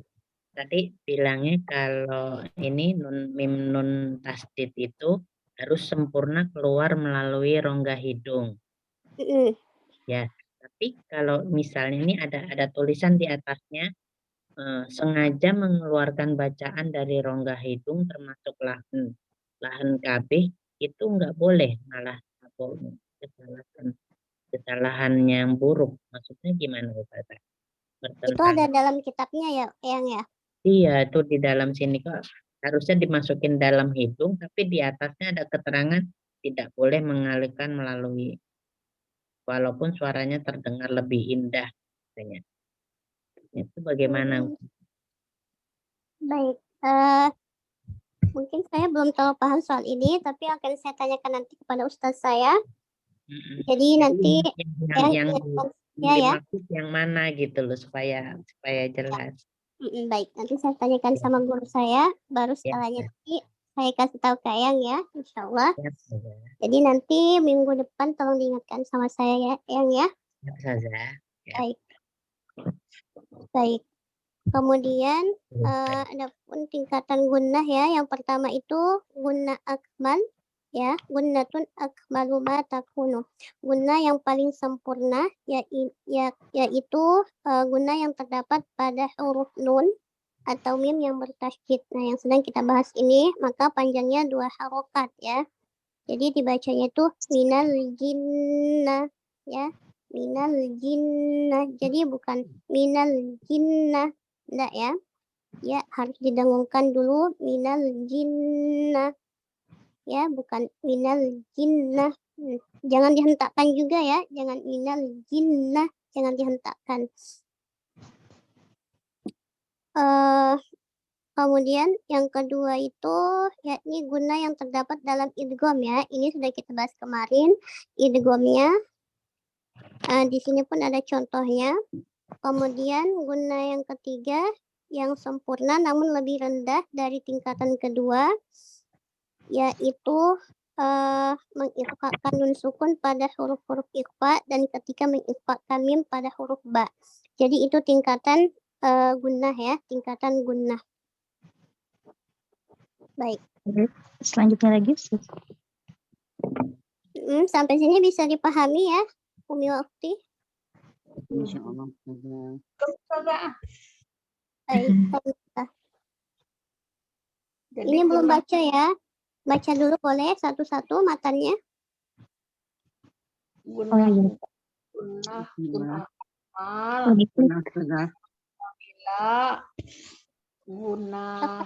Tadi bilangnya kalau ini nun mim nun tasdid itu harus sempurna keluar melalui rongga hidung. Ya, tapi kalau misalnya ini ada tulisan di atasnya sengaja mengeluarkan bacaan dari rongga hidung termasuk lahan kabeh itu nggak boleh, malah kesalahan yang buruk. Maksudnya gimana Ustazah? Itu ada dalam kitabnya ya, Eyang ya? Iya, itu di dalam sini kok harusnya dimasukin dalam hidung, tapi di atasnya ada keterangan tidak boleh mengalirkan melalui, walaupun suaranya terdengar lebih indah katanya. Itu bagaimana? Baik. Mungkin saya belum terlalu paham soal ini, tapi akan saya tanyakan nanti kepada Ustaz saya. Jadi nanti yang ya ya. dimaksud yang mana gitu loh supaya jelas. Baik, nanti saya tanyakan sama guru saya, baru setelahnya nanti saya kasih tahu ke Eyang ya, insya Allah. Jadi nanti minggu depan tolong diingatkan sama saya ya, Eyang ya. Baik. Baik. Kemudian adapun tingkatan gunnah ya, yang pertama itu gunnah akmal ya, gunnatun akmalu ma takunu. Gunnah yang paling sempurna yaitu gunnah yang terdapat pada huruf nun atau mim yang bertasydid. Nah, yang sedang kita bahas ini maka panjangnya 2 harokat ya. Jadi dibacanya itu minal jinnah ya, minal jinnah. Jadi bukan minal jinnah. Enggak ya. Ya, harus didengungkan dulu minal jinnah. Ya, bukan minal jinnah. Jangan dihentakkan juga ya. Jangan minal jinnah. Jangan dihentakkan. Kemudian yang kedua itu yakni guna yang terdapat dalam idgham ya. Ini sudah kita bahas kemarin. Idghamnya. Di sini pun ada contohnya. Kemudian guna yang ketiga yang sempurna namun lebih rendah dari tingkatan kedua yaitu mengikhfakan nun sukun pada huruf-huruf ikhfa dan ketika mengikhfakan mim pada huruf ba. Jadi itu tingkatan gunnah ya, tingkatan gunnah. Baik. Selanjutnya lagi. Sampai sini bisa dipahami ya, Umi Wakti? Insya Allah. Baik. Ini belum baca ya. Baca dulu boleh satu-satu matanya. Gunnah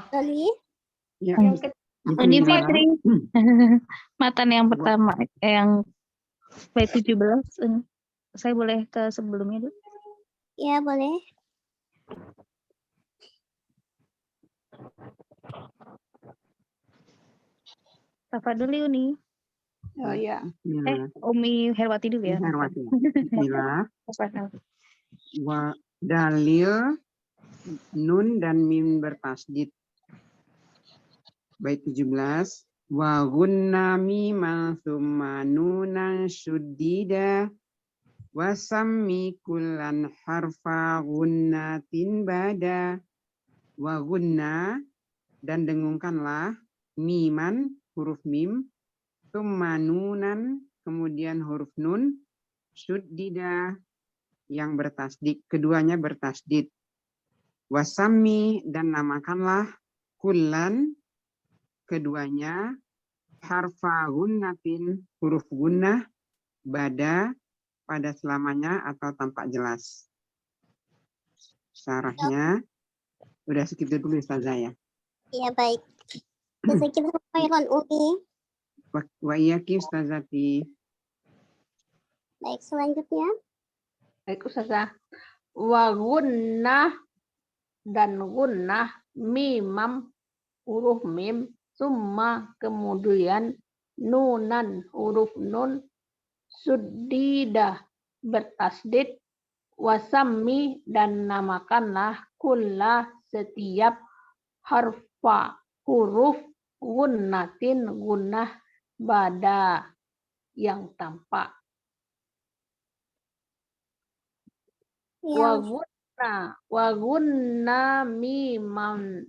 Tadi Fitri matan yang pertama yang bait 17 saya boleh ke sebelumnya dulu? Ya boleh. Tafadhol Uni. Oh ya. Bismillah. Umi Herwati dulu ya. Herwati. Bismillah. Tafadhol. Dalil nun dan mim bertasdid. Bait 17. Wa gunna miman thumma nunan syuddida wa sammi kullan harfa gunnatin bada. Wa gunna dan dengungkanlah miman huruf mim, thumma nunan kemudian huruf nun, syuddida yang bertasdid, keduanya bertasdid. Wasami dan namakanlah kullan keduanya harfa gunnatin huruf gunnah bada pada selamanya atau tampak jelas. Syarahnya udah segitu dulu Ustazah ya. Iya, baik. Jazakallahu khairan, Umi. Wa iyyaki Ustazati. Baik, selanjutnya. Baik Ustazah. Wa gunnah dan gunnah mimam huruf mim, summa kemudian nunan huruf nun, suddida bertasdid, wasammi dan namakanlah kulla setiap harfa huruf gunnatin gunnah bada yang tampak. Wa gunna miman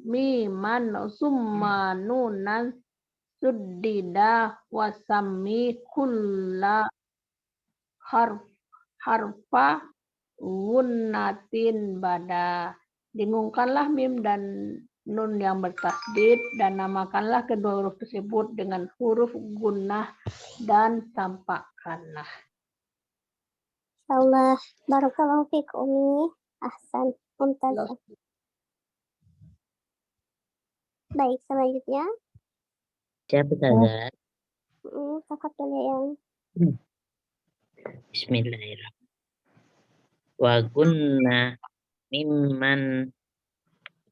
summa nunan suddida wasammi kulla harfa gunnatin bada. Dengungkanlah mim dan nun yang bertasdid dan namakanlah kedua huruf tersebut dengan huruf gunnah dan tampakkanlah. Insyaallah. Barakallahu fiik, Umi. Ahsan. Mumtaz. Baik, selanjutnya. Siapa Ustazah? Tafadhol ya, yang. Bismillahirrahmanirrahim.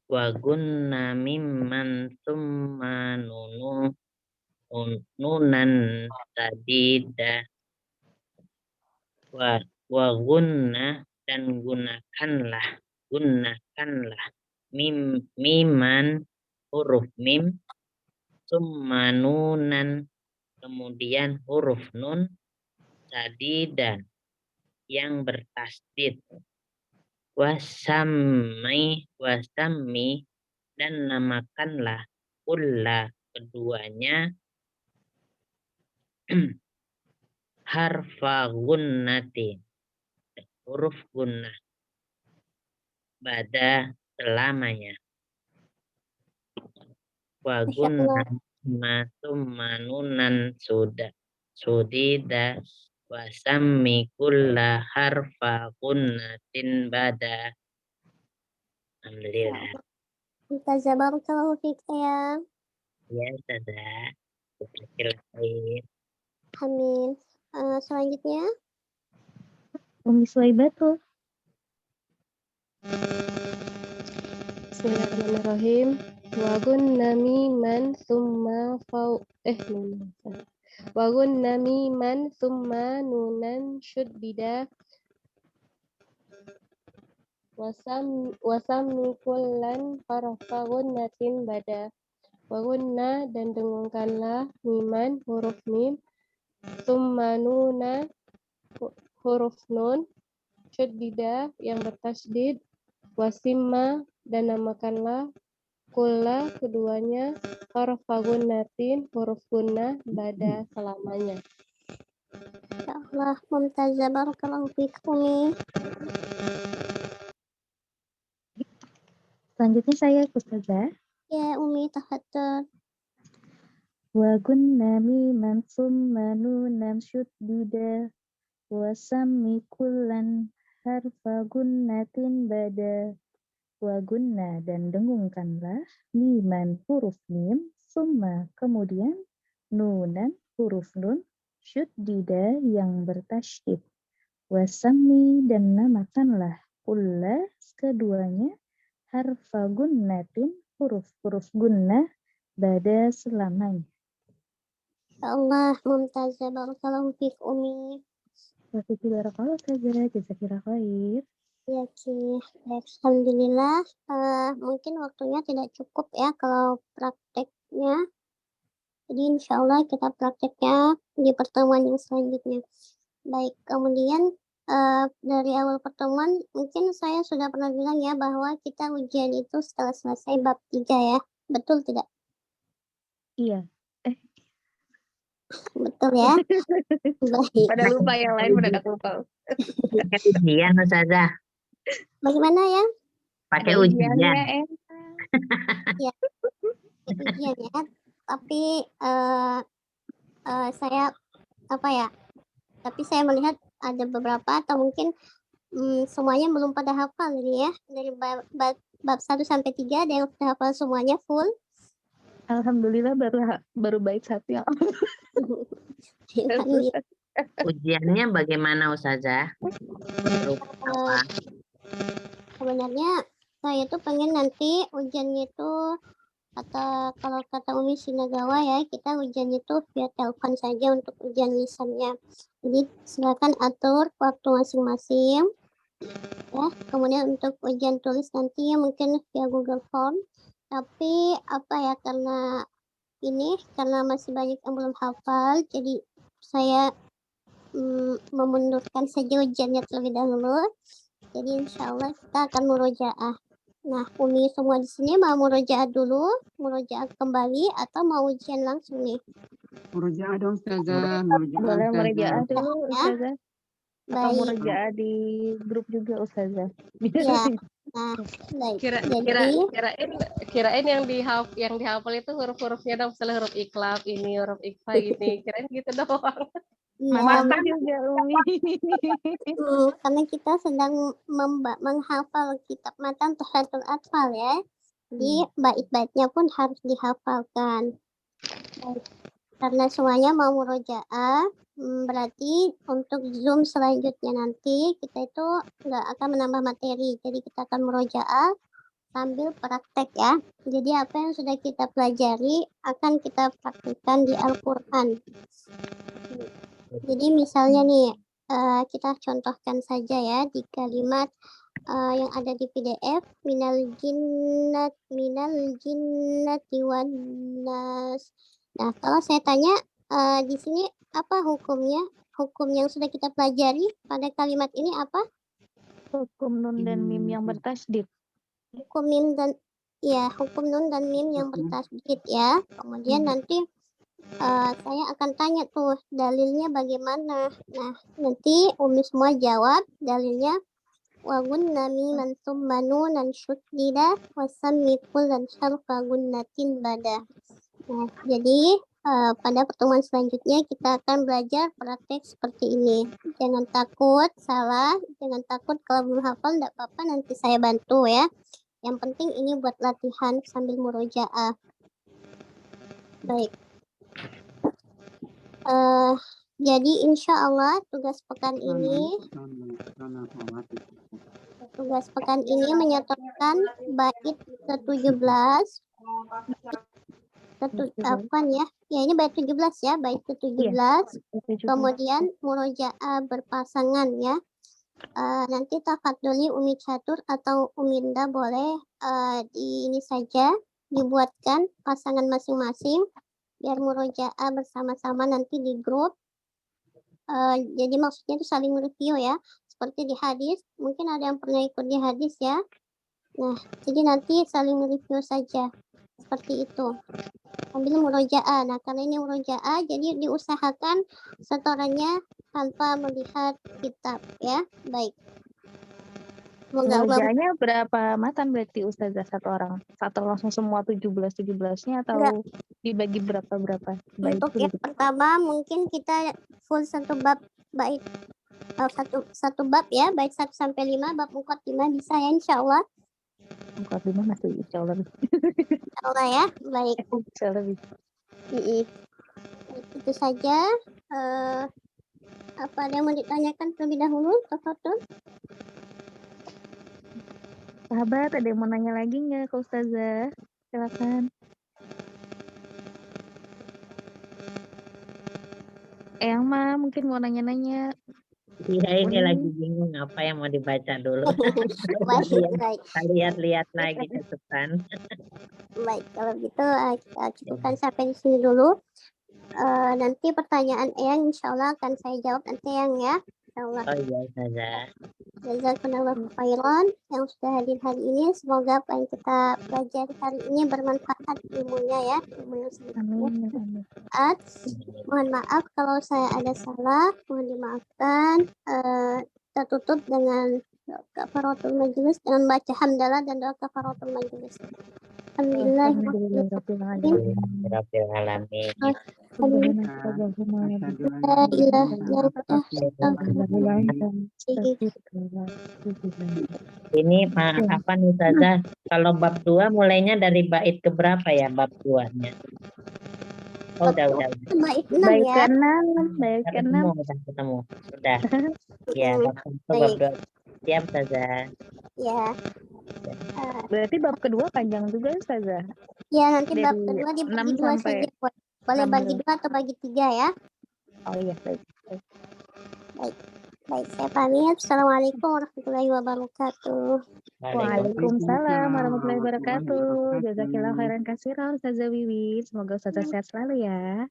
Wa gunna mimman summa nunan tadida wa gunna dan gunakanlah miman huruf mim, summa nunan kemudian huruf nun, tadidan yang bertasdid, wasammi dan namakanlah kulla keduanya harfa gunnati huruf gunnah bada selamanya. Wa gunna summa nunan sudida wasammi kulla harfa gunnatin bada. Alhamdulillah. Mumtaz. Barakallahu fiik, ya. Ya Ustazah. Amin. Selanjutnya. Umi Suwaibatul. Bismillahirrahmanirrahim. Wa gunna miman summa wa gunna miman summa nunan syuddida wasammi kullan harfa gunnatin bada. Wa gunna dan dengungkanlah miman huruf mim, summa nuna huruf nun, syuddida yang bertasdid, wasimma dan namakanlah kulla keduanya harfa gunnatin huruf gunnah bada selamanya. Ya Allah, Mumtaz. Barakallahu fiik, Umi. Selanjutnya saya Ustazah. Ya, Umi, tafadhol. Wa gunna miman summa nunan syuddida wa sammi kullan harfa gunnatin bada. Wa gunna dan dengungkanlah miman huruf mim, summa kemudian nunan huruf nun, syuddida yang bertasydid. Wa sammi dan namakanlah kulla keduanya harfa gunnatin huruf gunnah pada selamanya. Ya Allah, Mumtazah, barakallahu fiik Umi. Wafiqi barakallahu Ustazah, jazakillah khair. Ya, Ki. Baik, alhamdulillah. Mungkin waktunya tidak cukup ya kalau prakteknya. Jadi insya Allah kita prakteknya di pertemuan yang selanjutnya. Baik, kemudian dari awal pertemuan mungkin saya sudah pernah bilang ya bahwa kita ujian itu setelah selesai bab 3 ya. Betul tidak? Iya. Betul ya. Baik. Pada lupa yang lain, pada lupa. Pakai ujian Ustazah. Bagaimana ya? Pakai Ada ujian. ujiannya, Ujian ya. Tapi saya apa ya? Tapi saya melihat ada beberapa atau mungkin semuanya belum pada hafal ini ya. Dari bab 1 sampai 3 ada yang sudah hafal semuanya full. Alhamdulillah baru baik satu yang Alhamdulillah. Ujiannya bagaimana Ustazah? Apa? Sebenarnya saya tuh pengen nanti ujiannya itu kalau kata Umi Shinagawa ya, kita ujiannya itu via telepon saja untuk ujian lisannya. Jadi silakan atur waktu masing-masing. Ya, kemudian untuk ujian tulis nanti mungkin via Google Form. Tapi karena masih banyak yang belum hafal, jadi saya memundurkan saja ujiannya terlebih dahulu. Jadi insya Allah kita akan murojaah. Nah, Umi semua di sini mau murojaah dulu, murojaah kembali, atau mau ujian langsung nih? Murojaah dong Ustazah. boleh murojaah dulu Ya. Ustazah. Atau Baik. murojaah di grup juga Ustazah. Ya. Nah, baik. Kirain yang dihafal itu huruf-hurufnya dong, misalnya huruf iklab ini, huruf ikhfa ini, kirain gitu doang. Mantap juga Umi. Karena kita sedang menghafal kitab matan Tuhfatul Atfal ya. Jadi bait-baitnya pun harus dihafalkan. Baik. Karena semuanya mau murojaah, berarti untuk Zoom selanjutnya nanti kita itu nggak akan menambah materi. Jadi kita akan murojaah sambil praktek ya. Jadi apa yang sudah kita pelajari akan kita praktikkan di Al-Quran. Jadi misalnya nih, kita contohkan saja ya di kalimat yang ada di PDF, minal jinnati wan nas. Nah, kalau saya tanya di sini apa hukumnya? Hukum yang sudah kita pelajari pada kalimat ini apa? Hukum nun dan mim yang bertasydid. Hukum nun dan mim yang bertasydid ya. Kemudian nanti saya akan tanya tuh dalilnya bagaimana. Nah, nanti Umi semua jawab dalilnya. Wa gunna miman thumma nunan syuddida wa sammikul dan syarfa gunnatin bada. Nah, jadi pada pertemuan selanjutnya kita akan belajar praktek seperti ini. Jangan takut salah, jangan takut kalau belum hafal, enggak apa-apa, nanti saya bantu ya. Yang penting ini buat latihan sambil murojaah. Baik. Jadi insya Allah tugas pekan ini menyatakan bait ke-17 ini bait 17 ya, bait ke-17 kemudian murojaah berpasangan ya. Nanti tafadholi Umi Catur atau Uminda boleh ini saja dibuatkan pasangan masing-masing biar murojaah bersama-sama nanti di grup. Jadi maksudnya itu saling review ya, seperti di hadis. Mungkin ada yang pernah ikut di hadis ya. Nah, jadi nanti saling review saja seperti itu sambil murojaah. Nah, karena ini murojaah, jadi diusahakan setorannya tanpa melihat kitab ya. Baik. Murojaahnya berapa matan berarti Ustazah satu orang? Satu langsung semua 17-17-nya atau dibagi berapa-berapa? Untuk yang pertama mungkin kita full satu bab bait satu bab ya, bait 1 sampai 5, bab 4-5 bisa ya insyaallah. 4-5 masih insyaallah. Insyaallah ya. Baik. Insyaallah bisa. Itu saja. Apa ada yang mau ditanyakan terlebih dahulu? Tafadhol. Sahabat, ada yang mau nanya lagi nggak ke Ustazah? silakan. Eyang mah mungkin mau nanya-nanya. Iya, ini Uni. lagi bingung apa yang mau dibaca dulu. Baik, Iya, baik, kita lihat-lihat lagi catatan. baik. Kalau gitu kita cukupkan sampai di sini dulu. Nanti pertanyaan Eyang insya Allah akan saya jawab nanti Eyang ya. Insya Allah. Oh iya, Ustazah. Jazakumullahu khairan yang sudah hadir hari ini. Semoga apa yang kita pelajari hari ini bermanfaat ilmunya ya. Ilmu yang sedikit Amin. Amin. bermanfaat. Mohon maaf kalau saya ada salah, mohon dimaafkan. Kita tutup dengan doa kafaratul majelis dengan baca hamdalah dan doa kafaratul majelis. Alhamdulillah. Alhamdulillahirabbil Rabbil alamin. Ini apa nih Ustazah? Kalau bab 2 mulainya dari bait ke berapa ya bab 2-nya? Oh, udah. Baik, Baik ya. keenam, baik Udah keenam. ketemu. Sudah. Ya, bab 1, bab 2. Siap, Ustazah. Ya. Berarti bab kedua panjang juga Ustazah. Ya, nanti bab Dari kedua dibagi 6 dua sampai saja. Boleh 6 bagi dulu. 2 atau bagi 3 ya. Oh iya, baik. Baik, saya pamit. Assalamualaikum warahmatullahi wabarakatuh. Waalaikumsalam warahmatullahi wabarakatuh. Jazakillah khairan katsiran Ustazah Wiwi. Semoga Ustazah sehat selalu ya.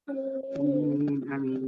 Amin. Amin.